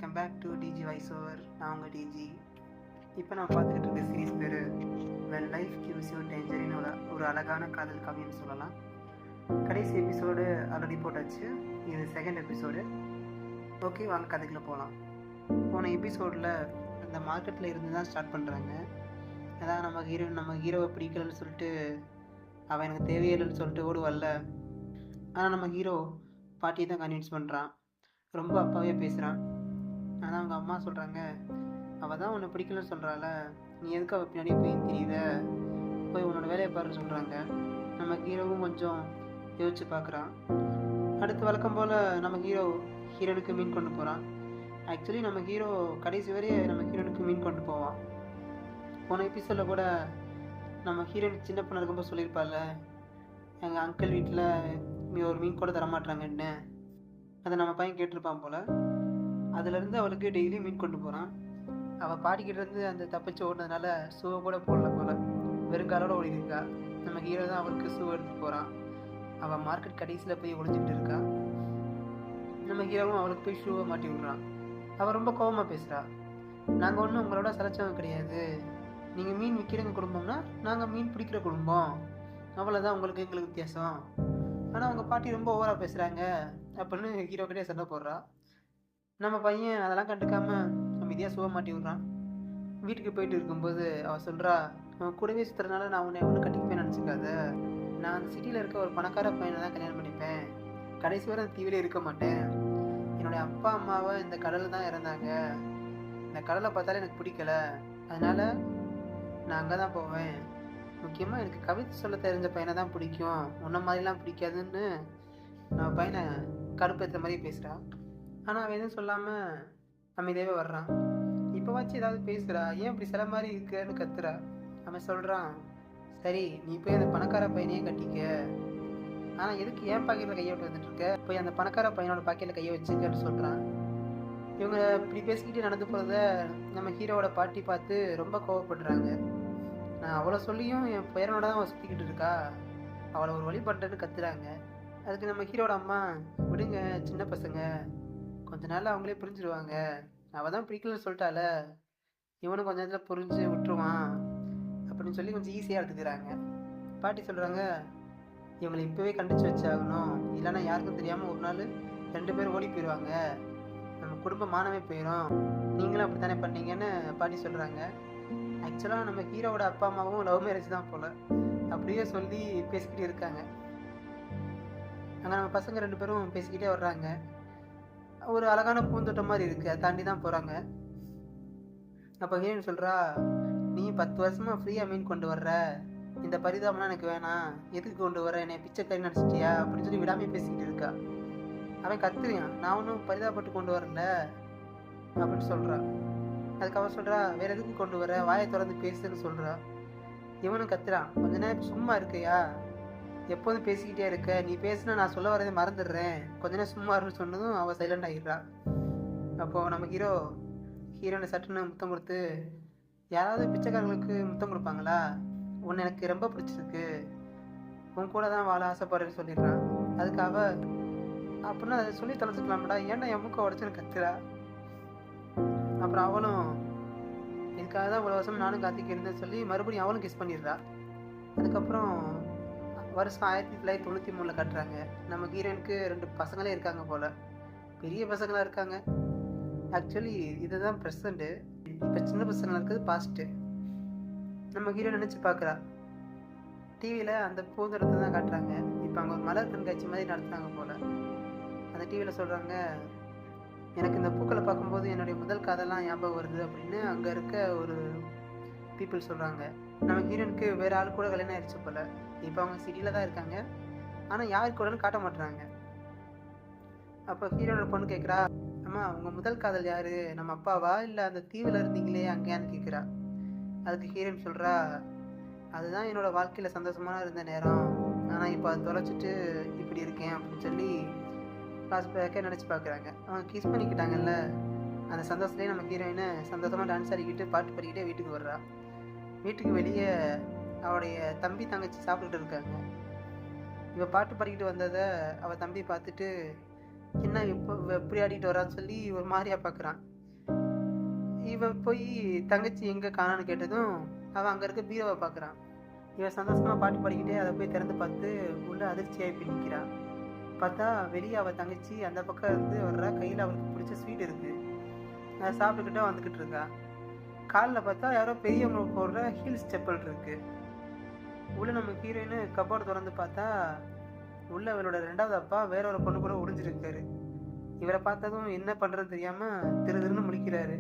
Welcome back to Digi voice over. நான் உங்கள் Digi. இப்போ நான் பார்த்துக்கிட்டு இருக்க சீரீஸ் பேர் வென் லைஃப் கிவ்ஸ் யூ டேஞ்சரின்னு ஒரு அழகான காதல் காவியம்னு சொல்லலாம். கடைசி எபிசோடு ஆல்ரெடி போட்டாச்சு. இது செகண்ட் எபிசோடு. ஓகே, வாங்க கதைக்குள்ளே போகலாம். போன எபிசோடில் அந்த மார்க்கெட்டில் இருந்து தான் ஸ்டார்ட் பண்ணுறாங்க. அதான் நம்ம ஹீரோவை பிடிக்கலன்னு சொல்லிட்டு அவன் எனக்கு தேவையில்லைன்னு சொல்லிட்டு ஓடுவல்ல. ஆனால் நம்ம ஹீரோ பாட்டியை தான் கன்வின்ஸ் பண்ணுறான். ரொம்ப அப்பாவே பேசுகிறான். ஆனால் அவங்க அம்மா சொல்கிறாங்க, அவள் தான் உன்னை பிடிக்கலன்னு சொல்கிறாள், நீ எதுக்கு அவள் பின்னாடி போய் தெரியுத, போய் உன்னோட வேலையை பாருன்னு சொல்கிறாங்க. நம்ம ஹீரோவும் கொஞ்சம் யோசிச்சு பார்க்குறான். அடுத்து வழக்கம் போல் நம்ம ஹீரோனுக்கு மீன் கொண்டு போகிறான். ஆக்சுவலி நம்ம ஹீரோ கடைசி வரையே நம்ம ஹீரோனுக்கு மீன் கொண்டு போவான். போன எபிசோடில் கூட நம்ம ஹீரோயின் சின்ன பொண்ணு இருக்கும்போது சொல்லியிருப்பாள்ல, எங்கள் அங்கிள் வீட்டில் ஒரு மீன் கூட தரமாட்டாங்கன்னு. அதை நம்ம பையன் கேட்டிருப்பான் போல். அதுலேருந்து அவளுக்கு டெய்லி மீன் கொண்டு போகிறான். அவள் பாடிக்கிட்டேருந்து அந்த தப்பிச்சு ஓடுனதுனால ஷூவை கூட போடல போல், வெறுங்காலோட ஓடி இருக்கா. நம்ம ஹீரோ தான் அவளுக்கு ஷூ எடுத்து போகிறான். அவள் மார்க்கெட் கடைசியில் போய் ஒழிஞ்சிக்கிட்டு இருக்கா. நம்ம ஹீரோவும் அவளுக்கு போய் ஷூவை மாட்டி விட்றான். அவள் ரொம்ப கோபமாக பேசுகிறா. நாங்கள் ஒன்றும் உங்களோட சலைச்சவங்க கிடையாது, நீங்கள் மீன் விற்கிறவங்க குடும்பம்னா நாங்கள் மீன் பிடிக்கிற குடும்பம், அவ்வளோதான் உங்களுக்கு எங்களுக்கு வித்தியாசம். ஆனால் அவங்க பாட்டி ரொம்ப ஓவராக பேசுகிறாங்க அப்படின்னு ஹீரோ கிட்டே சண்டை போடுறா. நம்ம பையன் அதெல்லாம் கண்டுக்காம அமைதியாக சுவ மாட்டி விட்றான். வீட்டுக்கு போயிட்டு இருக்கும்போது அவள் சொல்கிறா, அவன் கூடவே சுற்றுறதுனால நான் உன்னை ஒன்றும் கட்டிப்பேன் நினச்சிக்காத. நான் அந்த சிட்டியில் இருக்க ஒரு பணக்கார பையனை தான் கல்யாணம் பண்ணிப்பேன். கடைசி வரை அந்த தீவிலே இருக்க மாட்டேன். என்னுடைய அப்பா அம்மாவை இந்த கடலில் தான் இறந்தாங்க. இந்த கடலை பார்த்தாலே எனக்கு பிடிக்கல, அதனால் நான் அங்கே தான் போவேன். முக்கியமாக எனக்கு கவிதை சொல்ல தெரிஞ்ச பையனை தான் பிடிக்கும், உன்ன மாதிரிலாம் பிடிக்காதுன்னு நம்ம பையனை கடுப்பேற்ற மாதிரி பேசுகிறான். ஆனால் அவன் எதுவும் சொல்லாமல் அமைதியாகவே வர்றான். இப்போ வச்சு ஏதாவது பேசுகிறா, ஏன் இப்படி சில மாதிரி இருக்குன்னு கத்துறா. அவன் சொல்கிறான், சரி நீ போய் அந்த பணக்கார பையனையே கட்டிக்க, ஆனால் எதுக்கு ஏன் பாக்கெட்டில் கையை விட்டு வந்துட்டு இருக்க, போய் அந்த பணக்கார பையனோட பாக்கெட்டில் கையை வச்சுக்கன்னு சொல்கிறான். இவங்க இப்படி பேசிக்கிட்டு நடந்து போகிறத நம்ம ஹீரோவோட பாட்டி பார்த்து ரொம்ப கோவப்படுறாங்க. நான் அவளை சொல்லியும் என் பையனோட தான் அவள் சுற்றிக்கிட்டு இருக்கா, அவளை ஒரு வழி பண்ணுறேன்னு கத்துறாங்க. அதுக்கு நம்ம ஹீரோட அம்மா, விடுங்க சின்ன பசங்க, கொஞ்ச நாள் அவங்களே புரிஞ்சிருவாங்க, அவள் தான் பிடிக்கலன்னு சொல்லிட்டால, இவனும் கொஞ்ச நேரத்தில் புரிஞ்சு விட்டுருவான் அப்படின்னு சொல்லி கொஞ்சம் ஈஸியாக எடுத்துக்கிறாங்க. பாட்டி சொல்கிறாங்க, இவங்களை இப்போவே கண்டிச்சு வச்சாகணும், இல்லைன்னா யாருக்கும் தெரியாமல் ஒரு நாள் 2 பேரும் ஓடி போயிடுவாங்க, நம்ம குடும்ப மானமே போயிடும், நீங்களும் அப்படி தானே பண்ணீங்கன்னு பாட்டி சொல்கிறாங்க. ஆக்சுவலாக நம்ம ஹீரோவோட அப்பா அம்மாவும் லவ் மேரேஜ் தான் போல், அப்படியே சொல்லி பேசிக்கிட்டே இருக்காங்க. அங்கே நம்ம பசங்க 2 பேரும் பேசிக்கிட்டே வர்றாங்க. ஒரு அழகான பூந்தோட்டம் மாதிரி இருக்குது, அதை தாண்டி தான் போகிறாங்க. அப்போ ஹீரோயின் சொல்கிறா, நீ 10 வருஷமாக ஃப்ரீயாக மீன் கொண்டு வர்ற, இந்த பரிதாபம்லாம் எனக்கு வேணாம், எதுக்கு கொண்டு வர, என்னை பிச்சைக்காரி நினச்சிட்டியா அப்படின்னு சொல்லி விடாமல் பேசிக்கிட்டு இருக்கா. அவன் கத்துறியான், நான் ஒன்றும் பரிதாபப்பட்டு கொண்டு வரல அப்படின்னு சொல்கிறான். அதுக்கு அவன் சொல்கிறா, வேறு எதுக்கு கொண்டு வர, வாயை திறந்து பேசுன்னு சொல்கிறா. இவனும் கத்துறான், கொஞ்ச நேரம் சும்மா இருக்கையா, எப்போதும் பேசிக்கிட்டே இருக்க, நீ பேசுனா நான் சொல்ல வரதே மறந்துடுறேன், கொஞ்ச நேரம் சும்மா இருக்குன்னு சொன்னதும் அவள் சைலண்ட் ஆகிடுறா. அப்போது நம்ம ஹீரோனை சட்டுன்னு முத்தம் கொடுத்து, யாராவது பிச்சைக்காரங்களுக்கு முத்தம் கொடுப்பாங்களா, உன்னை எனக்கு ரொம்ப பிடிச்சிருக்கு, உன் கூட தான் வாழ ஆசைப்படுறேன்னு சொல்லிடுறான். அதுக்கு அவள், அப்படின்னா அதை சொல்லி தொலைச்சிக்கலாம்டா, ஏன்னா என் மூக்க உடச்சுன்னு கத்துறா. அப்புறம் அவளும், இதுக்காக தான் இவ்வளோ வருஷம் நானும் காத்திக்கிருந்தேன்னு சொல்லி மறுபடியும் அவளும் கிஸ் பண்ணிடுறா. அதுக்கப்புறம் வருஷம் 1993 கட்டுறாங்க. நம்ம ஹீரோனுக்கு 2 பசங்களே இருக்காங்க போல், பெரிய பசங்களாக இருக்காங்க. ஆக்சுவலி இதுதான் ப்ரெசண்ட்டு, இப்போ சின்ன பசங்களாக இருக்குது பாஸ்ட்டு. நம்ம ஹீரோ நினச்சி பார்க்குறா. டிவியில் அந்த பூந்தோட்டத்தை தான் காட்டுறாங்க. இப்போ அங்கே ஒரு மலர் கண்காட்சி மாதிரி நடத்துகிறாங்க போல். அந்த டிவியில் சொல்கிறாங்க, எனக்கு இந்த பூக்களை பார்க்கும்போது என்னுடைய முதல் காதெல்லாம் ஞாபகம் வருது அப்படின்னு அங்கே இருக்க ஒரு பீப்புள் சொல்கிறாங்க. நம்ம ஹீரோனுக்கு வேறு ஆள் கூட கல்யாணம் ஆயிடுச்சு போல். இப்போ அவங்க சிட்டியில் தான் இருக்காங்க, ஆனால் யாருக்கு கூடன்னு காட்ட மாட்டுறாங்க. அப்போ ஹீரோனோட பொண்ணு கேட்குறா, அம்மா உங்கள் முதல் காதல் யார், நம்ம அப்பாவா இல்லை அந்த தீவில் இருந்தீங்களே அங்கேயான்னு கேட்குறா. அதுக்கு ஹீரோயின் சொல்கிறா, அதுதான் என்னோட வாழ்க்கையில் சந்தோஷமான இருந்த நேரம், ஆனால் இப்போ அதை தொலைச்சிட்டு இப்படி இருக்கேன் அப்படின்னு சொல்லி ஃப்ளாஷ்பேக்கே நினச்சி பார்க்குறாங்க. அவங்க கிஸ் பண்ணிக்கிட்டாங்கல்ல, அந்த சந்தோஷத்துலேயே நம்ம ஹீரோயினை சந்தோஷமாக டான்ஸ் ஆடிக்கிட்டு பாட்டு பாடிக்கிட்டே வீட்டுக்கு வர்றா. வீட்டுக்கு வெளியே அவளுடைய தம்பி தங்கச்சி சாப்பிட்டுட்டு இருக்காங்க. இவள் பாட்டு பாடிக்கிட்டு வந்ததை அவள் தம்பி பார்த்துட்டு, என்ன இப்போ எப்படி ஆடிட்டு வரான்னு சொல்லி ஒரு மாதிரியாக பார்க்குறான். இவ போய் தங்கச்சி எங்கே காணான்னு கேட்டதும் அவன் அங்கே இருக்க பீரோவை பார்க்குறான். இவன் சந்தோஷமாக பாட்டு பாடிக்கிட்டே அதை போய் திறந்து பார்த்து உள்ள அதிர்ச்சியாகி போய் நிற்கிறான். பார்த்தா வெளியே அவள் தங்கச்சி அந்த பக்கம் இருந்து வர்றா. கையில் அவளுக்கு பிடிச்ச ஸ்வீட் இருக்குது. அதை சாப்பிட்டுக்கிட்டே வந்துக்கிட்டு இருக்கா. காலில் பார்த்தா யாரோ பெரியவங்க போடுற ஹீல்ஸ் செப்பல் இருக்குது. உள்ள நம்ம ஹீரோயின் கபோர்டு திறந்து பார்த்தா உள்ள அவளோட 2வது அப்பா வேற ஒரு பொண்ணு கூட ஒளிஞ்சிருக்காரு. இவரை பார்த்ததும் என்ன பண்ணுறது தெரியாமல் திருன்னு முழிக்கிறாரு.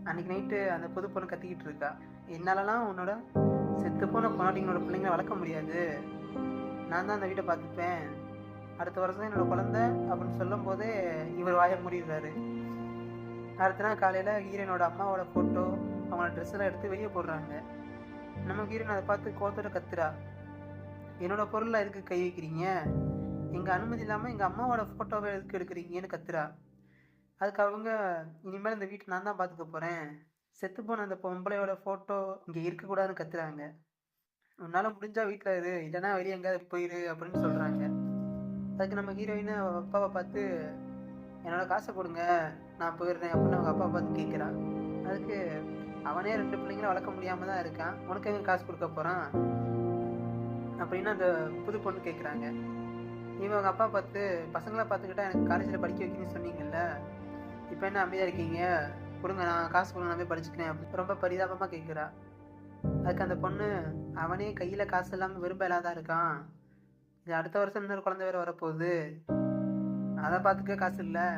அன்றைக்கி நைட்டு அந்த புது பொண்ணு கத்திக்கிட்டு இருக்கா, என்னாலலாம் உன்னோட செத்து போன பொண்ணாட்டிங்களோட பிள்ளைங்களை வளர்க்க முடியாது, நான் தான் அந்த வீட்டை பார்த்துப்பேன், அடுத்த வருஷம் என்னோட குழந்தை அப்படின்னு சொல்லும் போதே இவர் வாயை மூடிடுறாரு. அடுத்த நாள் காலையில் ஹீரோயினோட அம்மாவோட ஃபோட்டோ அவங்களோட ட்ரெஸ்ஸெல்லாம் எடுத்து வெளியே போடுறாங்க. நம்ம ஹீரோயின் அதை பார்த்து கோத்தோட கத்துறா, என்னோட பொருளை எதுக்கு கை வைக்கிறீங்க, எங்கள் அனுமதி இல்லாமல் எங்கள் அம்மாவோட ஃபோட்டோவை எதுக்கு எடுக்கிறீங்கன்னு கத்துறா. அதுக்கு அவங்க, இனிமேல் இந்த வீட்டை நான் தான் பார்த்துக்க போகிறேன், செத்து போன அந்த பொம்பளையோட ஃபோட்டோ இங்கே இருக்கக்கூடாதுன்னு கத்துறாங்க. உன்னால் முடிஞ்சால் வீட்டில் இரு, இல்லைன்னா வெளியே எங்கேயாவது போயிரு அப்படின்னு சொல்கிறாங்க. அதுக்கு நம்ம ஹீரோயின் அப்பாவை பார்த்து, என்னோட காசை கொடுங்க நான் போயிடுறேன் அப்படின்னு அவங்க அப்பாவை பார்த்து கேட்குறான். அதுக்கு அவனே 2 பிள்ளைங்களும் வளர்க்க முடியாமல் தான் இருக்கான், உனக்கு எங்கே காசு கொடுக்க போகிறான் அப்படின்னு அந்த புது பொண்ணு கேட்குறாங்க. இவங்க அப்பா பார்த்து, பசங்களை பார்த்துக்கிட்டா எனக்கு காலேஜில் படிக்க வைக்கணும்னு சொன்னீங்கல்ல, இப்போ என்ன அமைதியாக இருக்கீங்க, கொடுங்க நான் காசு கொடுங்க நான் போய் படிச்சுக்கிறேன் அப்படின்னு ரொம்ப பரிதாபமாக கேட்குறா. அதுக்கு அந்த பொண்ணு, அவனே கையில் காசு இல்லாமல் விரும்பலாம் தான் இருக்கான், இது அடுத்த வருஷம் இன்னொரு குழந்தை வேறு வரப்போகுது, அதை பார்த்துக்க காசு இல்லை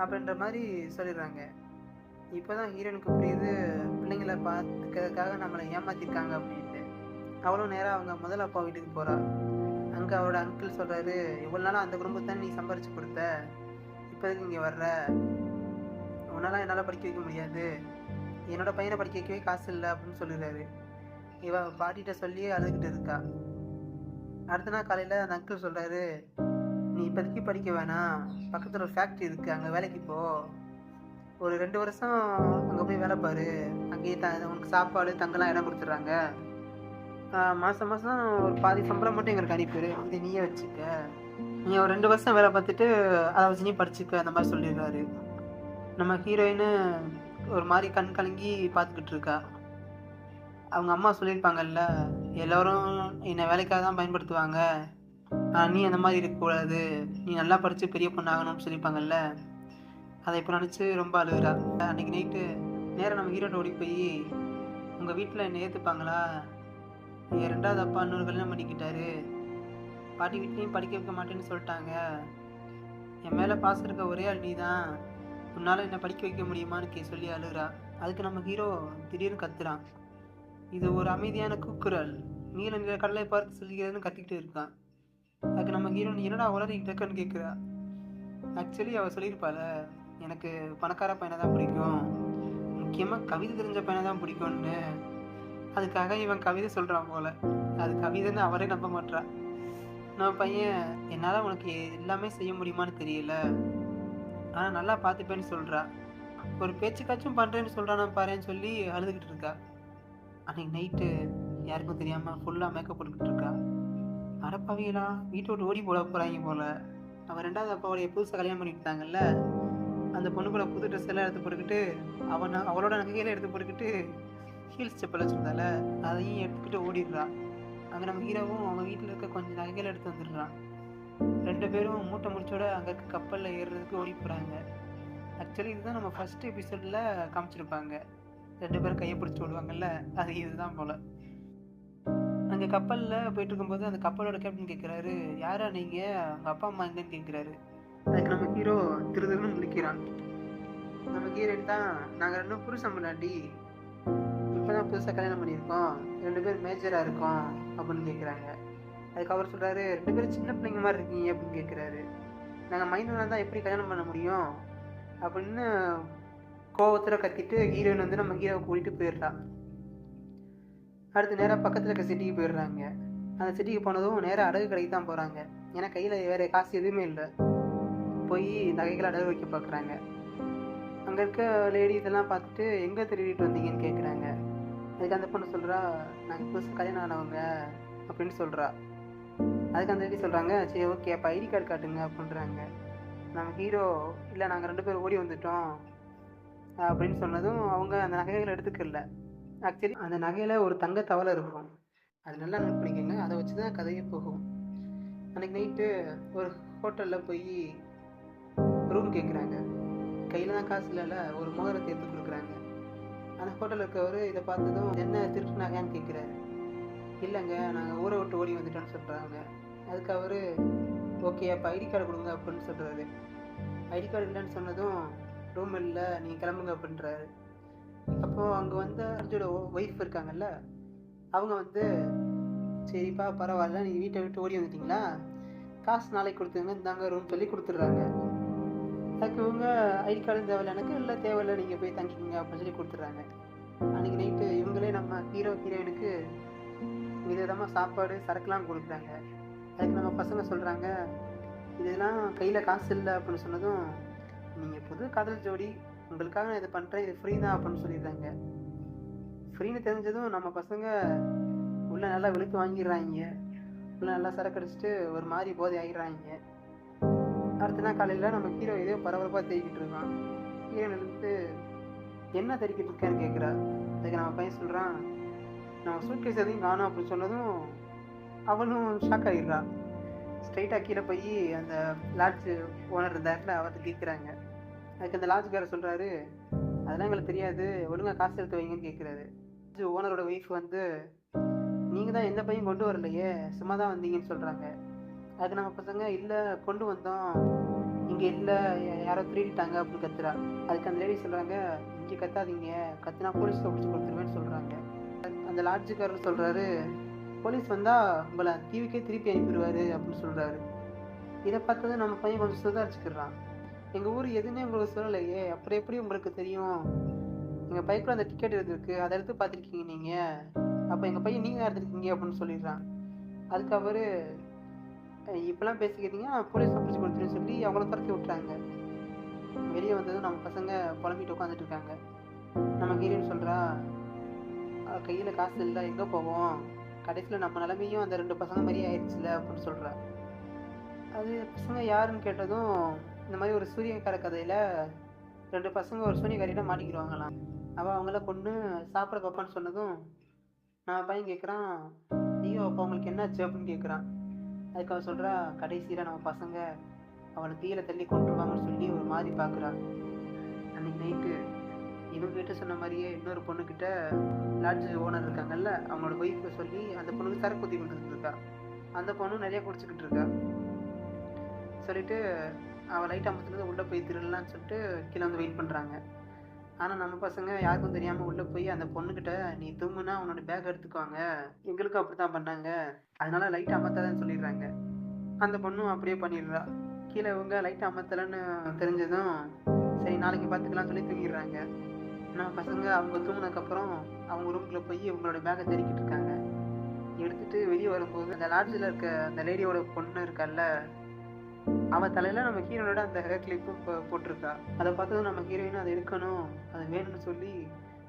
அப்படின்ற மாதிரி சொல்லிடுறாங்க. இப்போ தான் ஹீரோனுக்கு புரியுது பிள்ளைங்களை பார்த்துக்கிறதுக்காக நம்மளை ஏமாற்றிருக்காங்க அப்படின்ட்டு. அவளும் நேராக அவங்க முதல் அப்பா வீட்டுக்கு போகிறா. அங்கே அவரோட அங்கிள் சொல்கிறாரு, இவ்வளோ நாளாக அந்த குடும்பத்தை நீ சம்பாரிச்சு கொடுத்த, இப்போதுக்கு இங்கே வர்ற, உன்னால என்னால் படிக்க வைக்க முடியாது, என்னோட பையனை படிக்க வைக்கவே காசு இல்லை அப்படின்னு சொல்லிடுறாரு. இவ பாட்டிகிட்ட சொல்லி அழுதுகிட்டு இருக்கா. அடுத்த நாள் காலையில் அந்த அங்கிள் சொல்கிறாரு, நீ இப்போதைக்கு படிக்க வேணாம், பக்கத்தில் ஒரு ஃபேக்ட்ரி இருக்குது, அங்கே வேலைக்கு போ, ஒரு 2 வருஷம் அங்கே போய் வேலை பாரு, அங்கேயே உனக்கு சாப்பாடு தங்கலாம் இடம் கொடுத்துட்றாங்க, மாதம் மாதம் ஒரு பாதி சம்பளம் மட்டும் எங்களுக்கு அனுப்பிடு, இதை நீயே வச்சுக்க, நீ ஒரு 2 வருஷம் வேலை பார்த்துட்டு அதை வச்சு நீ படிச்சுக்க அந்த மாதிரி சொல்லிடுறாரு. நம்ம ஹீரோயின் ஒரு மாதிரி கண் கலங்கி பார்த்துக்கிட்டு இருக்கா. அவங்க அம்மா சொல்லியிருப்பாங்கல்ல, எல்லோரும் என்னை வேலைக்காக தான் பயன்படுத்துவாங்க, நீ அந்த மாதிரி இருக்கக்கூடாது, நீ நல்லா படித்து பெரிய பொண்ணாகணும்னு சொல்லியிருப்பாங்கல்ல, அதை இப்போ நினச்சி ரொம்ப அழுகுறா. அன்றைக்கி நைட்டு நேராக நம்ம ஹீரோட்ட ஓடி போய், உங்கள் வீட்டில் என்னை ஏற்றுப்பாங்களா, என் 2வது அப்பா இன்னொரு கல்யாணம் பண்ணிக்கிட்டாரு, பாட்டி வீட்லேயும் படிக்க வைக்க மாட்டேன்னு சொல்லிட்டாங்க, என் மேலே பாசம் இருக்க ஒரே ஆள் நீ தான், உன்னால் என்னை படிக்க வைக்க முடியுமான்னு சொல்லி அழுகுறா. அதுக்கு நம்ம ஹீரோ திடீர்னு கத்துறான். இது ஒரு அமைதியான கூக்குரல், நீல நிற கடலை பார்த்து சொல்லிக்கிறதுன்னு கத்திக்கிட்டு இருக்கான். அதுக்கு நம்ம ஹீரோயின், என்னடா உளறிக்கிட்டு இருக்கன்னு கேட்குறா. ஆக்சுவலி அவள் சொல்லியிருப்பாள், எனக்கு பணக்கார பையனை தான் பிடிக்கும், முக்கியமாக கவிதை தெரிஞ்ச பையனை தான் பிடிக்கும்னு. அதுக்காக இவன் கவிதை சொல்கிறான் போல், அது கவிதைன்னு அவரே நம்ப மாட்டா. நம்ம பையன், என்னால் உனக்கு எல்லாமே செய்ய முடியுமான்னு தெரியல, ஆனால் நல்லா பார்த்துப்பேன்னு சொல்கிறா, ஒரு பேச்சுக்காச்சும் பண்ணுறேன்னு சொல்கிறான் பாருன்னு சொல்லி அழுதுகிட்டு இருக்கா. அன்றைக்கி நைட்டு யாருக்கும் தெரியாமல் ஃபுல்லாக மேக்கப் போட்டுக்கிட்டு இருக்கா. அடப்பாவீங்களா, வீட்டை விட்டு ஓடி போட போகிறாங்க போல். அவன் 2வது அப்பாவுடைய புதுசாக கல்யாணம் பண்ணிக்கிட்டாங்கல்ல, அந்த பொண்ணு கூட புது ட்ரெஸ் எல்லாம் எடுத்து போட்டுக்கிட்டு, அவளோட நகைகளை எடுத்து போட்டுக்கிட்டு ஹீல்ஸ் செப்பல் வச்சுருந்தால அதையும் எடுத்துக்கிட்டு ஓடிடுறா. அங்கே நம்ம ஹீரோவும் அவங்க வீட்டில் இருக்க கொஞ்சம் நகைகளை எடுத்து வந்துடுறான். 2 பேரும் மூட்டை முடிச்சோட அங்கே இருக்க கப்பலில் ஏறுறதுக்கு ஓடி போகிறாங்க. ஆக்சுவலி இதுதான் நம்ம ஃபஸ்ட் எபிசோடில் காமிச்சிருப்பாங்க, 2 பேரும் கையை பிடிச்சி ஓடுவாங்கல்ல, அது இதுதான் போல். அங்கே கப்பலில் போயிட்டு இருக்கும்போது அந்த கப்பலோட கேப்டன் கேட்குறாரு, யாரா நீங்கள், அவங்க அப்பா அம்மா எங்கன்னு கேட்குறாரு. அதுக்கு நம்ம ஹீரோ திருன்னு முடிக்கிறான். நம்ம ஹீரோயின் தான், நாங்கள் 2 புருஷன் முன்னாடி இப்போ தான் புதுசாக கல்யாணம் பண்ணியிருக்கோம், 2 பேர் மேஜராக இருக்கோம் அப்படின்னு கேட்குறாங்க. அதுக்கு அவர் சொல்கிறாரு, 2 பேரும் சின்ன பிள்ளைங்க மாதிரி இருக்கீங்க அப்படின்னு கேட்குறாரு. நாங்கள் மைனராக தான் எப்படி கல்யாணம் பண்ண முடியும் அப்படின்னு கோவத்தில் கத்திட்டு ஹீரோயின் வந்து நம்ம ஹீரோவை கூட்டிகிட்டு போயிடுறா. அடுத்து நேராக பக்கத்தில் இருக்க சிட்டிக்கு போயிடுறாங்க. அந்த சிட்டிக்கு போனதும் நேராக அடகு கடைக்கு தான் போகிறாங்க, ஏன்னா கையில் வேறு காசு எதுவுமே இல்லை. போய் நகைகளை அடகு வைக்க பார்க்குறாங்க. அங்கே இருக்க லேடிஸ் எல்லாம் பார்த்துட்டு, எங்கே திருடிட்டு வந்தீங்கன்னு கேட்குறாங்க. அதுக்கு அந்த பொண்ணு சொல்கிறா, நாங்கள் புதுசாக கல்யாணம் ஆனவங்க அப்படின்னு சொல்கிறா. அதுக்கு அந்த லேடி சொல்கிறாங்க, சரி ஓகே அப்போ ஐடி கார்டு காட்டுங்க அப்படின்றாங்க. நம்ம ஹீரோ, இல்லை நாங்கள் 2 பேரும் ஓடி வந்துட்டோம், அப்படின்னு சொன்னதும் அவங்க அந்த நகைகளை எடுத்துக்கல. ஆக்சுவலி அந்த நகையில் ஒரு தங்க தவளை இருக்கும். அது நல்லா நோட் பண்ணிக்கோங்க. அதை வச்சு தான் கதையே போகும். அன்றைக்கி நைட்டு ஒரு ஹோட்டலில் போய் ரூம் கேட்குறாங்க. கையில் தான் காசு இல்லைல்ல, ஒரு மோதிரத்தை எடுத்து கொடுக்குறாங்க. அந்த ஹோட்டலில் இருக்கவர் இதை பார்த்ததும் என்ன திருட்டு நகையான்னு கேட்குறாரு. இல்லைங்க, நாங்கள் ஊரை விட்டு ஓடி வந்துட்டோன்னு சொல்கிறாங்க. அதுக்கு அவர் ஓகே, அப்போ ஐடி கார்டு கொடுங்க அப்படின்னு சொல்கிறாரு. ஐடி கார்டு இல்லைன்னு சொன்னதும் ரூம் இல்லை, நீங்கள் கிளம்புங்க அப்படின்றாரு. அப்போது அங்கே வந்து அர்ஜுனோட ஒய்ஃப் இருக்காங்கல்ல, அவங்க வந்து சரிப்பா பரவாயில்ல, நீங்கள் வீட்டை விட்டு ஓடி வந்துட்டீங்களா, காசு நாளைக்கு கொடுத்துங்க, இந்தாங்க ரூம் சொல்லி கொடுத்துட்றாங்க. அதுக்கு இவங்க ஐடி கார்டு தேவையில்லை எனக்கு, இல்லை தேவையில்லை நீங்கள் போய் தங்கிக்கிங்க அப்படின்னு சொல்லி கொடுத்துட்றாங்க. அன்றைக்கி நைட்டு இவங்களே நம்ம ஹீரோயினுக்கு விதவிதமாக சாப்பாடு சரக்குலாம் கொடுக்குறாங்க. அதுக்கு நம்ம பசங்க சொல்கிறாங்க, இதெல்லாம் கையில் காசு இல்லை அப்படின்னு சொன்னதும், நீங்கள் புது காதல் ஜோடி, உங்களுக்காக நான் இதை பண்ணுறேன், இது ஃப்ரீ தான் அப்படின்னு சொல்லிடுறாங்க. ஃப்ரீன்னு தெரிஞ்சதும் நம்ம பசங்க உள்ளே நல்லா வெளுத்து வாங்கிடுறாங்க. உள்ளே நல்லா சரக்கு அடிச்சுட்டு ஒரு மாதிரி போதை ஆகிடுறாங்க. அடுத்த நாள் காலையில் நம்ம ஹீரோ ஏதோ பரபரப்பாக தேய்கிட்டு இருக்கான். ஹீரோயின் வந்து என்ன தெரிக்கிட்டு இருக்கேன்னு கேட்குறா. அதுக்கு நம்ம பையன் சொல்கிறான், நம்ம சூட்கேஸ் எதையும் காணோம் அப்படின்னு சொன்னதும் அவனும் ஷாக் ஆகிடுறா. ஸ்ட்ரைட்டாக கீழே போய் அந்த லாட்ஜ் ஓனர் இருந்தாருல, அவர்கிட்ட கேட்குறாங்க. அதுக்கு அந்த லாட்ஜுக்காரர் சொல்கிறாரு, அதெல்லாம் எங்களுக்கு தெரியாது, ஒழுங்காக காசு எடுத்து வைங்கன்னு கேட்குறாரு. ஓனரோட ஒய்ஃப் வந்து, நீங்கள் தான் எந்த பையன் கொண்டு வரலையே, சும்மா தான் வந்தீங்கன்னு சொல்கிறாங்க. அதுக்கு நம்ம பசங்க, இல்லை கொண்டு வந்தோம், இங்கே இல்லை, யாரோ திருடிட்டாங்க அப்படின்னு கத்துறா. அதுக்கு அந்த லேடி சொல்கிறாங்க, இங்கே கத்தாதீங்க, கத்துனா போலீஸில் பிடிச்சி கொடுத்துருவேன்னு சொல்கிறாங்க. அந்த லாட்ஜுக்காரர் சொல்கிறாரு, போலீஸ் வந்தால் உங்களை தீவுக்கே திருப்பி அனுப்பிடுவார் அப்படின்னு சொல்கிறாரு. இதை பார்த்தது நம்ம பையன் கொஞ்சம் சுதாரிச்சுக்கிறான். எங்கள் ஊர் எதுவுமே உங்களுக்கு சொல்லலையே, அப்புறம் எப்படி உங்களுக்கு தெரியும், எங்கள் பைக்கில் அந்த டிக்கெட் எடுத்துருக்கு, அதை எடுத்து பார்த்துருக்கீங்க நீங்கள், அப்போ எங்கள் பையன் நீங்கள் தான் எடுத்துருக்கீங்க அப்படின்னு சொல்லிடுறான். அதுக்கு அவர், இப்போலாம் பேசிக்கிட்டீங்க, போலீஸ் பிடிச்சி கொடுத்துருன்னு சொல்லி அவங்கள துரத்தி விட்டுறாங்க. வெளியே வந்ததும் நம்ம பசங்க புலம்பிட்டு உட்காந்துட்டு இருக்காங்க. நம்ம ஹீரோயின் சொல்கிறா, கையில் காசு இல்லை, எங்கே போவோம், கடைசியில் நம்ம நிலைமையும் அந்த 2 பசங்க மாதிரியே ஆயிடுச்சுல அப்படின்னு சொல்கிறா. அது பசங்க யாருன்னு கேட்டதும், இந்த மாதிரி ஒரு சூரியக்கார கதையில் 2 பசங்க ஒரு சூரியக்காரியிட மாட்டிக்கிடுவாங்களாம். அவள் அவங்கள கொண்டு சாப்பிட பார்ப்பான்னு சொன்னதும் நம்ம பையன் கேட்குறான், ஐயோ அப்போ அவங்களுக்கு என்னாச்சு அப்படின்னு கேட்குறான். அதுக்கு அவள் சொல்கிறா, கடைசியில் நம்ம பசங்க அவளை கீழே தள்ளி கொண்டுருவாங்கன்னு சொல்லி ஒரு மாதிரி பார்க்குறான். அன்றைக்கி நைட்டு இவங்ககிட்ட சொன்ன மாதிரியே இன்னொரு பொண்ணுக்கிட்ட லாட்ஜ் ஓனர் இருக்காங்கல்ல, அவங்களோட ஒய்ஃபை சொல்லி அந்த பொண்ணுக்கு சரக்கு ஊற்றி கொடுத்துட்டு இருக்கா. அந்த பொண்ணு நிறையா குடிச்சிக்கிட்டு இருக்கா. சொல்லிவிட்டு அவள் லைட் அமர்த்துலேருந்து உள்ளே போய் திருடலான்னு சொல்லிட்டு கீழே வந்து வெயிட் பண்ணுறாங்க. ஆனால் நம்ம பசங்க யாருக்கும் தெரியாமல் உள்ளே போய் அந்த பொண்ணுக்கிட்ட, நீ தும்முனா அவனோட பேக் எடுத்துக்குவாங்க, எங்களுக்கும் அப்படி தான் பண்ணாங்க, அதனால லைட் அமர்த்தாதன்னு சொல்லிடுறாங்க. அந்த பொண்ணும் அப்படியே பண்ணிடுறா. கீழே இவங்க லைட் அமர்த்தலைன்னு தெரிஞ்சதும் சரி நாளைக்கு பார்த்துக்கலாம்னு சொல்லி தூங்கிடுறாங்க. நம்ம பசங்க அவங்க தூங்கினதுக்கப்புறம் அவங்க ரூம்குள்ளே போய் இவங்களோட பேக்கை தெரிக்கிட்டு இருக்காங்க. எடுத்துகிட்டு வெளியே வரும்போது அந்த லாட்ஜில் இருக்க அந்த லேடியோட பொண்ணு இருக்கால, அவள் தலையில் நம்ம ஹீரோனோட அந்த ஹேர் கிளிப்பும் போட்டிருக்கா. அதை பார்த்ததும் நம்ம ஹீரோயினும் அதை எடுக்கணும், அதை வேணும்னு சொல்லி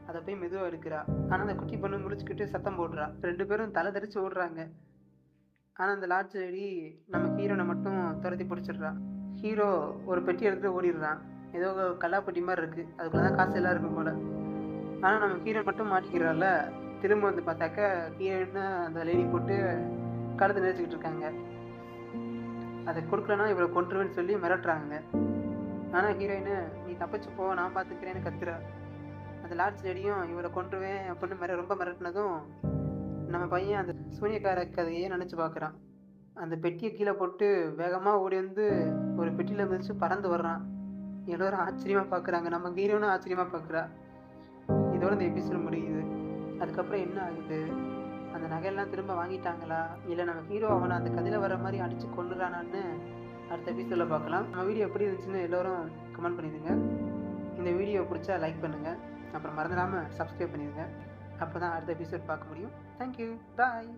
அதை போய் மெதுவாக எடுக்கிறா. ஆனால் அந்த குட்டி பொண்ணு முடிச்சுக்கிட்டு சத்தம் போடுறா. 2 பேரும் தலை தெரிச்சு ஓடுறாங்க. ஆனால் அந்த லாட்ஜ் லேடி நம்ம ஹீரோனை மட்டும் துரத்தி பிடிச்சிடுறா. ஹீரோ ஒரு பெட்டி எடுத்துகிட்டு ஓடிடுறான். ஏதோ கல்லாப்பட்டி மாதிரி இருக்குது, அதுக்குள்ள தான் காசு எல்லாம் இருக்கும் போல். ஆனால் நம்ம ஹீரோ மட்டும் மாட்டிக்கிறாள். திரும்ப வந்து பார்த்தாக்க ஹீரோயின்னு அந்த லேடி போட்டு கழுத்து நினைச்சிக்கிட்டு இருக்காங்க. அதை கொடுக்கலன்னா இவரை கொண்டுருவேன்னு சொல்லி மிரட்டுறாங்க. ஆனால் ஹீரோயினு, நீ தப்பிச்சு போ, நான் பார்த்துக்கிறேன்னு கத்துறா. அந்த லாட்ஜ் லேடியும் இவரை கொண்டுருவேன் அப்படின்னு ரொம்ப மிரட்டினதும் நம்ம பையன் அந்த சூரியக்கார கதையே நினச்சி பார்க்குறான். அந்த பெட்டியை கீழே போட்டு வேகமாக ஓடி வந்து ஒரு பெட்டியில் மிதிச்சு பறந்து வர்றான். எல்லோரும் ஆச்சரியமாக பார்க்குறாங்க. நம்ம ஹீரோனும் ஆச்சரியமாக பார்க்குறா. இதோட இந்த எபிசோட் முடியுது. அதுக்கப்புறம் என்ன ஆகுது, அந்த நகையெல்லாம் திரும்ப வாங்கிட்டாங்களா, இல்லை நம்ம ஹீரோ அவனை அந்த கதையில் வர மாதிரி அடித்து கொண்டுறானான்னு அடுத்த எபிசோடில் பார்க்கலாம். நம்ம வீடியோ எப்படி இருந்துச்சுன்னு எல்லோரும் கமெண்ட் பண்ணிடுங்க. இந்த வீடியோ பிடிச்சா லைக் பண்ணுங்கள், அப்புறம் மறந்துடாமல் சப்ஸ்கிரைப் பண்ணிடுங்க. அப்போ தான் அடுத்த எபிசோட் பார்க்க முடியும். தேங்க்யூ, பாய்.